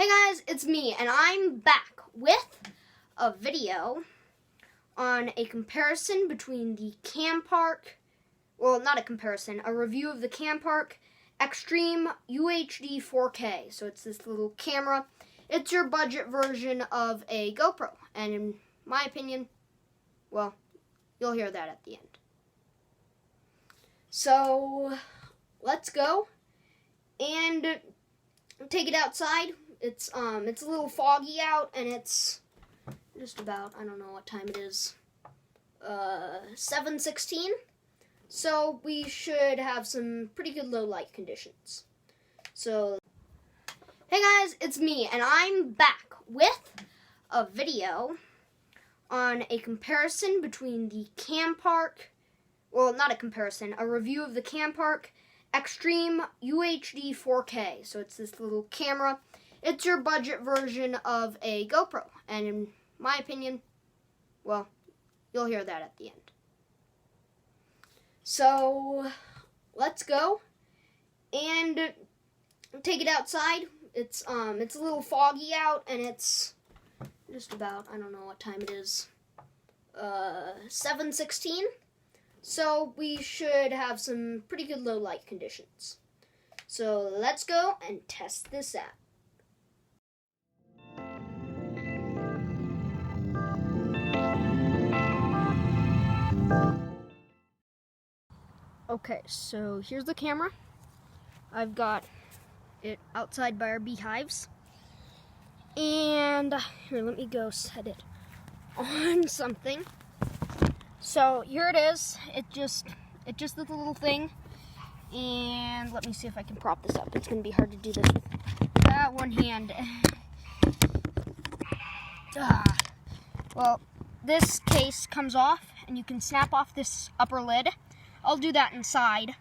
Hey guys, it's me, and I'm back with a video on a comparison between the campark, well, not a comparison, a review of the campark Xtreme UHD 4K. So it's this little camera. It's your budget version of a GoPro, and in my opinion, well, you'll hear that at the end. So let's go and take it outside. It's a little foggy out, and it's just about, I don't know what time it is, 7:16. So we should have some pretty good low light conditions. So, hey guys, it's me, and I'm back with a video on a comparison between the campark, well, not a comparison, a review of the campark Xtreme UHD 4K. So it's this little camera. It's your budget version of a GoPro, and in my opinion, well, you'll hear that at the end. So let's go and take it outside. It's a little foggy out, and it's just about, I don't know what time it is, 7:16. So we should have some pretty good low light conditions. So let's go and test this out. Okay, so here's the camera. I've got it outside by our beehives. And here, let me go set it on something. So here it is. It just is a little thing. And let me see if I can prop this up. It's going to be hard to do this with that one hand. Well, this case comes off, and you can snap off this upper lid. I'll do that inside.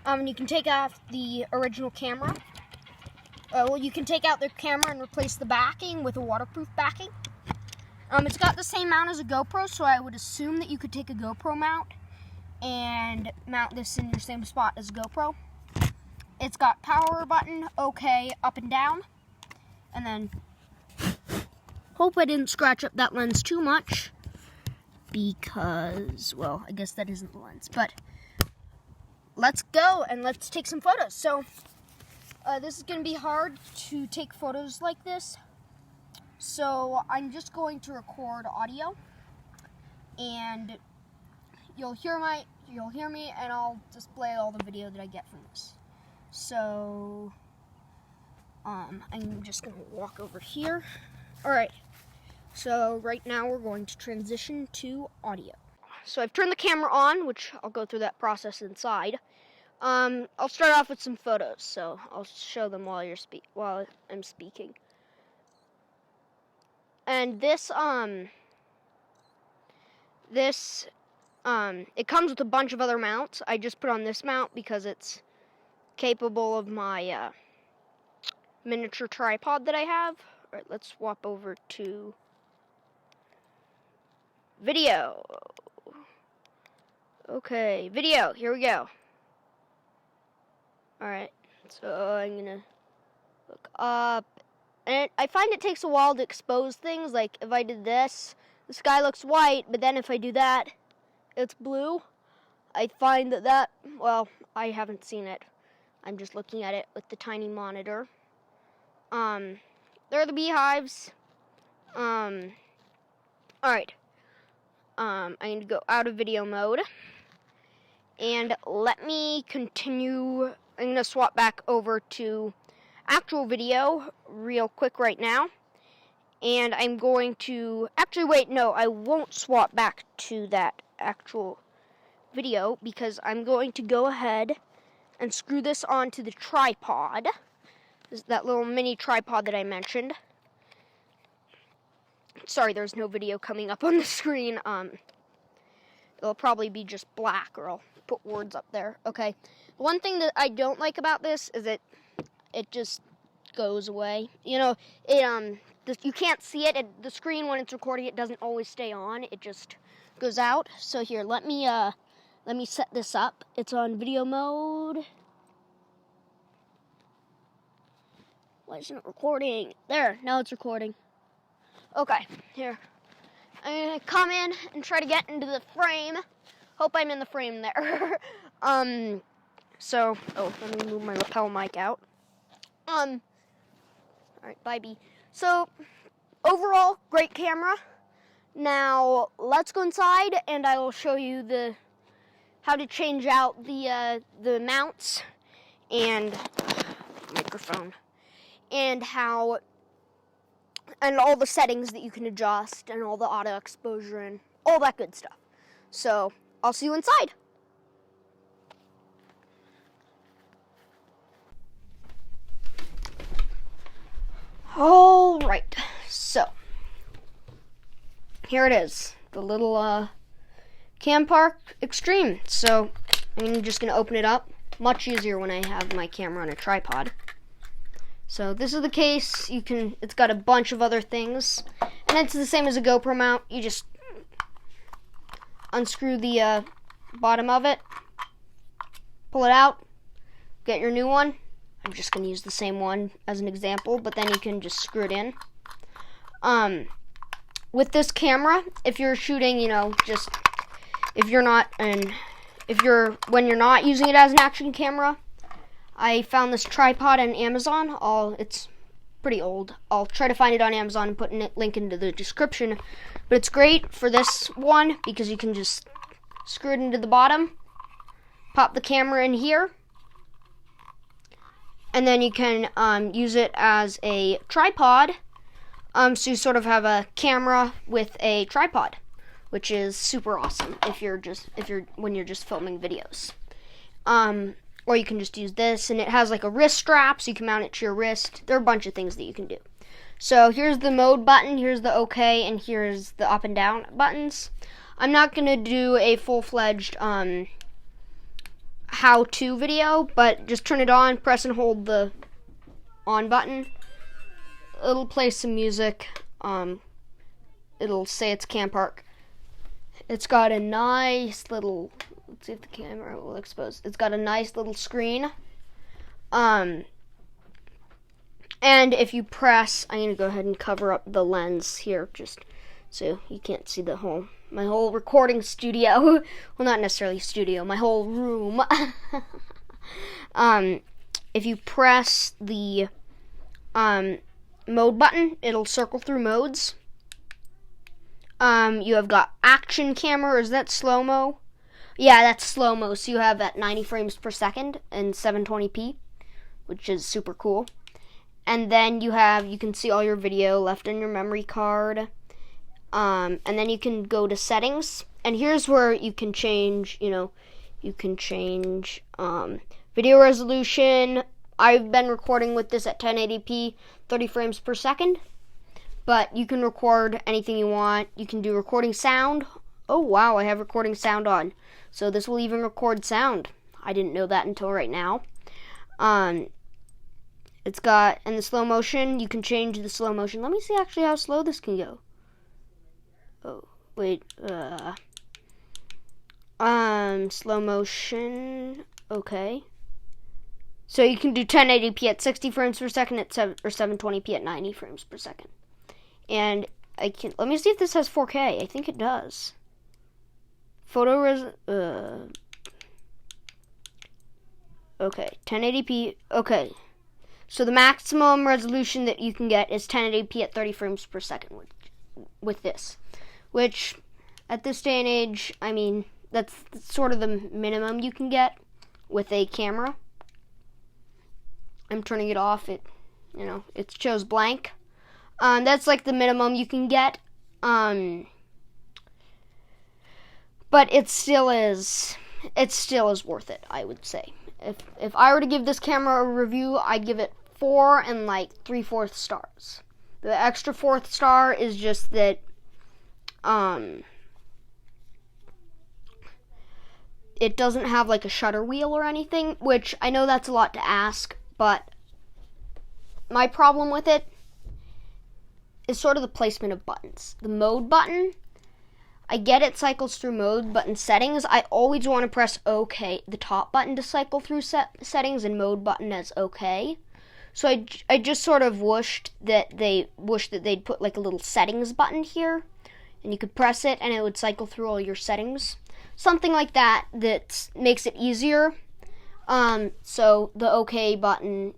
And you can take off the original camera. Well, you can take out the camera and replace the backing with a waterproof backing. It's got the same mount as a GoPro, so I would assume that you could take a GoPro mount and mount this in your same spot as GoPro. It's got power button, OK, up and down. And then, hope I didn't scratch up that lens too much, because, well, I guess that isn't the lens, but let's go and let's take some photos. So this is going to be hard to take photos like this, so I'm just going to record audio, and you'll hear me, and I'll display all the video that I get from this. So I'm just going to walk over here. Alright, so right now we're going to transition to audio. So I've turned the camera on, which I'll go through that process inside. I'll start off with some photos, so I'll show them while I'm speaking. And this it comes with a bunch of other mounts. I just put on this mount because it's capable of my miniature tripod that I have. All right, let's swap over to video. Okay, video, here we go. Alright, so I'm gonna look up, and I find it takes a while to expose things. Like, if I did this, the sky looks white, but then if I do that, it's blue. I find that, well, I haven't seen it. I'm just looking at it with the tiny monitor. There are the beehives. Alright. I'm going to go out of video mode. And let me continue. I'm going to swap back over to actual video real quick right now. And I'm going to, actually wait, no, I won't swap back to that actual video, because I'm going to go ahead and screw this onto the tripod. This is that little mini tripod that I mentioned. Sorry, there's no video coming up on the screen. It'll probably be just black, or I'll put words up there. Okay. One thing that I don't like about this is that it just goes away. You know, you can't see it. The screen, when it's recording, it doesn't always stay on. It just goes out. So here, let me set this up. It's on video mode. Why isn't it recording? There, now it's recording. Okay, here. I'm gonna come in and try to get into the frame. Hope I'm in the frame there. Let me move my lapel mic out. Alright, bye B. So, overall, great camera. Now, let's go inside and I will show you how to change out the mounts and microphone and all the settings that you can adjust and all the auto exposure and all that good stuff. So, I'll see you inside. Alright, so here it is, the little campark Xtreme. So I'm just going to open it up. Much easier when I have my camera on a tripod. So this is the case. It's got a bunch of other things, and it's the same as a GoPro mount. You just unscrew the bottom of it, pull it out, get your new one. I'm just going to use the same one as an example, but then you can just screw it in. With this camera, if you're shooting, when you're not using it as an action camera, I found this tripod on Amazon. It's pretty old. I'll try to find it on Amazon and put a link into the description. But it's great for this one because you can just screw it into the bottom, pop the camera in here, and then you can use it as a tripod. So you sort of have a camera with a tripod, which is super awesome when you're just filming videos. Or you can just use this, and it has like a wrist strap, so you can mount it to your wrist. There are a bunch of things that you can do. So here's the mode button, here's the OK, and here's the up and down buttons. I'm not going to do a full-fledged how-to video, but just turn it on, press and hold the on button. It'll play some music. It'll say it's campark. It's got a nice little, let's see if the camera will expose. It's got a nice little screen. And if you press, I'm gonna go ahead and cover up the lens here, just so you can't see my whole recording studio. Well, not necessarily studio, my whole room. If you press the mode button, it'll circle through modes. You have got action camera, or is that slow-mo? Yeah, that's slow-mo, so you have at 90 frames per second and 720p, which is super cool. And then you can see all your video left on your memory card. And then you can go to settings, and here's where you can change, video resolution. I've been recording with this at 1080p, 30 frames per second. But you can record anything you want. You can do recording sound. Oh wow, I have recording sound on. So this will even record sound. I didn't know that until right now. It's got, in the slow motion, you can change the slow motion. Let me see actually how slow this can go. Oh, wait. Slow motion. Okay. So you can do 1080p at 60 frames per second or 720p at 90 frames per second. And let me see if this has 4K. I think it does. Okay, 1080p. Okay. So the maximum resolution that you can get is 1080p at 30 frames per second with this. Which, at this day and age, I mean, that's sort of the minimum you can get with a camera. I'm turning it off. It shows blank. That's like the minimum you can get. But it still is worth it, I would say. If I were to give this camera a review, I'd give it 4 and like 3/4 stars. The extra 4th star is just that it doesn't have like a shutter wheel or anything, which I know that's a lot to ask, but my problem with it is sort of the placement of buttons. The mode button, I get it cycles through mode, but in settings, I always want to press OK, the top button to cycle through settings, and mode button as OK. So I just sort of wished that they'd put like a little settings button here, and you could press it and it would cycle through all your settings. Something like that makes it easier. So the OK button,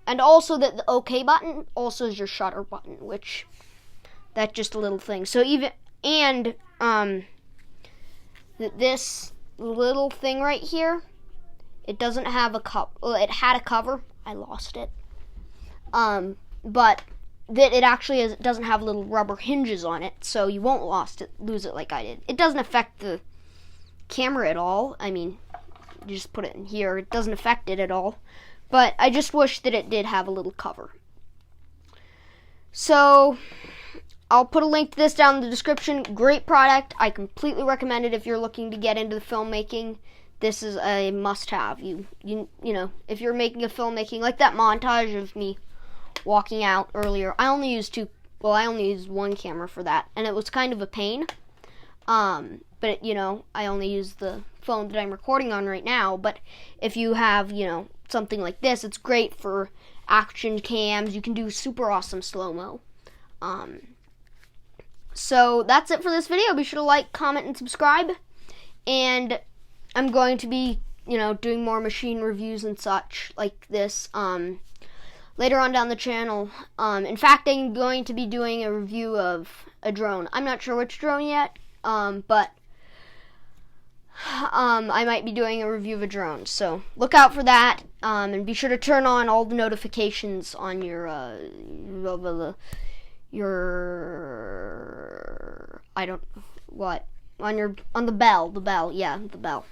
and also that the OK button also is your shutter button, which that's just a little thing. So this little thing right here, it doesn't have a cover. Well, it had a cover. I lost it. But that it actually doesn't have little rubber hinges on it, so you won't lose it like I did. It doesn't affect the camera at all. I mean, you just put it in here. It doesn't affect it at all. But I just wish that it did have a little cover. So I'll put a link to this down in the description. Great product. I completely recommend it if you're looking to get into the filmmaking. This is a must-have. You know, if you're making a filmmaking, like that montage of me walking out earlier, I only used one camera for that, and it was kind of a pain. But you know, I only use the phone that I'm recording on right now. But if you have, you know, something like this, it's great for action cams. You can do super awesome slow-mo. So that's it for this video. Be sure to like, comment, and subscribe. And I'm going to be, you know, doing more machine reviews and such like this later on down the channel. In fact, I'm going to be doing a review of a drone. I'm not sure which drone yet, but I might be doing a review of a drone. So look out for that, and be sure to turn on all the notifications on your on the bell. Yeah, the bell.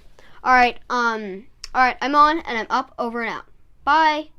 All right, I'm on, and I'm up, over, and out. Bye.